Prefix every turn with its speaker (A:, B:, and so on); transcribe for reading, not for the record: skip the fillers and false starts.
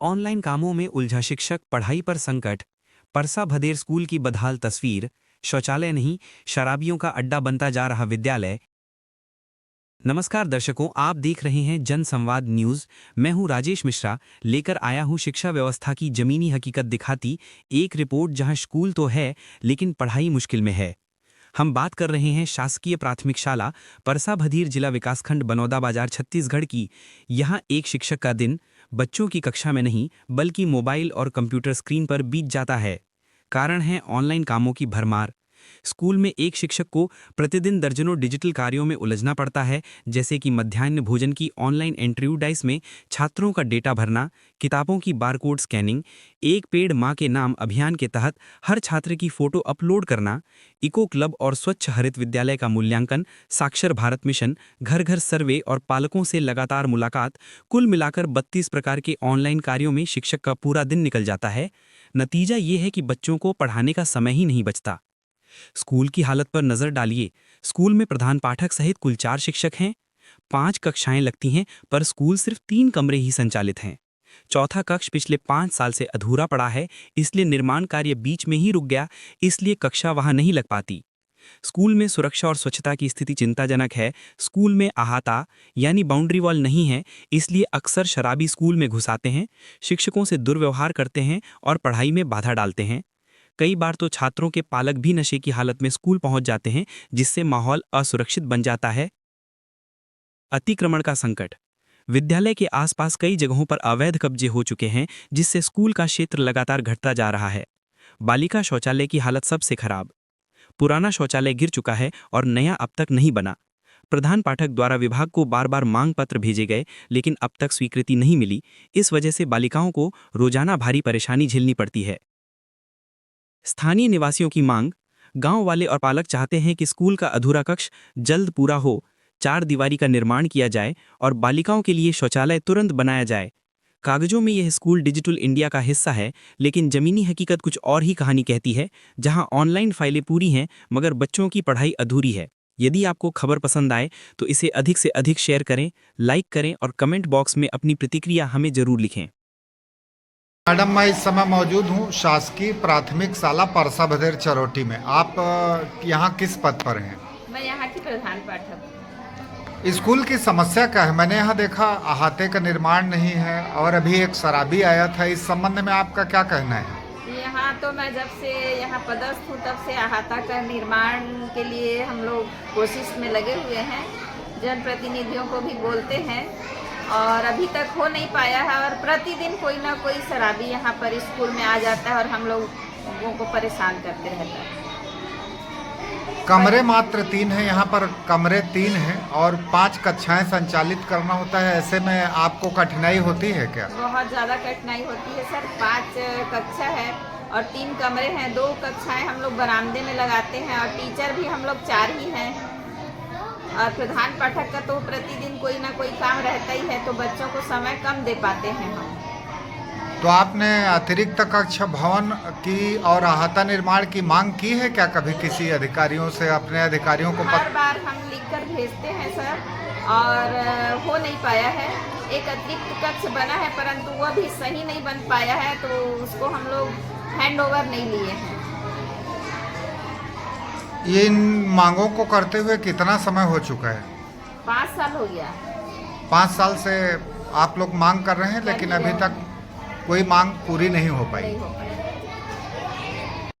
A: Online कामों में उलझा शिक्षक, पढ़ाई पर संकट। परसा भदेर स्कूल की बदहाल तस्वीर। शौचालय नहीं, शराबियों का अड्डा बनता जा रहा विद्यालय। नमस्कार दर्शकों, आप देख रहे हैं जन संवाद न्यूज। मैं हूं राजेश मिश्रा, लेकर आया हूं शिक्षा व्यवस्था की जमीनी हकीकत दिखाती एक रिपोर्ट, जहां स्कूल तो है लेकिन पढ़ाई मुश्किल में है। हम बात कर रहे हैं शासकीय प्राथमिक शाला परसा भदीर, जिला विकासखंड बनौदा बाजार, छत्तीसगढ़ की। यहाँ एक शिक्षक का दिन बच्चों की कक्षा में नहीं बल्कि मोबाइल और कंप्यूटर स्क्रीन पर बीत जाता है। कारण है ऑनलाइन कामों की भरमार। स्कूल में एक शिक्षक को प्रतिदिन दर्जनों डिजिटल कार्यों में उलझना पड़ता है, जैसे कि मध्याह्न भोजन की ऑनलाइन एंट्री डाइस में छात्रों का डेटा भरना, किताबों की बारकोड स्कैनिंग, एक पेड़ माँ के नाम अभियान के तहत हर छात्र की फोटो अपलोड करना, इको क्लब और स्वच्छ हरित विद्यालय का मूल्यांकन, साक्षर भारत मिशन, घर घर सर्वे और पालकों से लगातार मुलाकात। कुल मिलाकर 32 प्रकार के ऑनलाइन कार्यों में शिक्षक का पूरा दिन निकल जाता है। नतीजा ये है कि बच्चों को पढ़ाने का समय ही नहीं बचता। स्कूल की हालत पर नजर डालिए। स्कूल में प्रधान पाठक सहित कुल 4 शिक्षक हैं। 5 कक्षाएं लगती हैं, पर स्कूल सिर्फ 3 कमरे ही संचालित हैं। चौथा कक्ष पिछले 5 साल से अधूरा पड़ा है, इसलिए निर्माण कार्य बीच में ही रुक गया, इसलिए कक्षा वहां नहीं लग पाती। स्कूल में सुरक्षा और स्वच्छता की स्थिति चिंताजनक है। स्कूल में अहाता यानी बाउंड्री वॉल नहीं है, इसलिए अक्सर शराबी स्कूल में घुस आते हैं, शिक्षकों से दुर्व्यवहार करते हैं और पढ़ाई में बाधा डालते हैं। कई बार तो छात्रों के पालक भी नशे की हालत में स्कूल पहुंच जाते हैं, जिससे माहौल असुरक्षित बन जाता है। अतिक्रमण का संकट। विद्यालय के आसपास कई जगहों पर अवैध कब्जे हो चुके हैं, जिससे स्कूल का क्षेत्र लगातार घटता जा रहा है। बालिका शौचालय की हालत सबसे खराब। पुराना शौचालय गिर चुका है और नया अब तक नहीं बना। प्रधान पाठक द्वारा विभाग को बार बार मांग पत्र भेजे गए, लेकिन अब तक स्वीकृति नहीं मिली। इस वजह से बालिकाओं को रोजाना भारी परेशानी झेलनी पड़ती है। स्थानीय निवासियों की मांग। गांव वाले और पालक चाहते हैं कि स्कूल का अधूरा कक्ष जल्द पूरा हो, 4 दीवारी का निर्माण किया जाए और बालिकाओं के लिए शौचालय तुरंत बनाया जाए। कागजों में यह स्कूल डिजिटल इंडिया का हिस्सा है, लेकिन जमीनी हकीकत कुछ और ही कहानी कहती है, जहां ऑनलाइन फाइलें पूरी हैं मगर बच्चों की पढ़ाई अधूरी है। यदि आपको खबर पसंद आए तो इसे अधिक से अधिक शेयर करें, लाइक करें और कमेंट बॉक्स में अपनी प्रतिक्रिया हमें जरूर लिखें।
B: मैडम, मैं इस समय मौजूद हूँ शासकीय प्राथमिक शाला परसा भदेर चरोटी में। आप यहाँ किस पद पर हैं?
C: मैं यहाँ की प्रधान पाठक।
B: स्कूल की समस्या क्या है? मैंने यहाँ देखा अहाते का निर्माण नहीं है और अभी एक शराबी आया था। इस संबंध में आपका क्या कहना है?
C: यहाँ तो मैं जब से यहाँ पदस्थ हूँ तब से अहाता का निर्माण के लिए हम लोग कोशिश में लगे हुए हैं, जनप्रतिनिधियों को भी बोलते हैं और अभी तक हो नहीं पाया है। और प्रतिदिन कोई ना कोई शराबी यहाँ पर स्कूल में आ जाता है और हम लोगों को परेशान करते रहता है।
B: कमरे मात्र 3 हैं यहाँ पर, कमरे 3 हैं और 5 कक्षाएं संचालित करना होता है। ऐसे में आपको कठिनाई होती है क्या?
C: बहुत ज़्यादा कठिनाई होती है सर। 5 कक्षा है और 3 कमरे हैं। 2 कक्षाएं हम लोग बरामदे में लगाते हैं और टीचर भी हम लोग 4 ही हैं। और प्रधान पाठक का तो प्रतिदिन कोई ना कोई काम रहता ही है, तो बच्चों को समय कम दे पाते हैं हम।
B: तो आपने अतिरिक्त कक्ष भवन की और अहाता निर्माण की मांग की है क्या कभी किसी अधिकारियों से? अपने अधिकारियों को
C: हर बार हम लिखकर भेजते हैं सर, और हो नहीं पाया है। एक अतिरिक्त कक्ष बना है, परंतु वह भी सही नहीं बन पाया है, तो उसको हम लोग हैंड ओवर नहीं लिए हैं।
B: इन मांगों को करते हुए कितना समय हो चुका है?
C: 5 साल हो गया।
B: 5 साल से आप लोग मांग कर रहे हैं, लेकिन अभी तक कोई मांग पूरी नहीं हो पाई।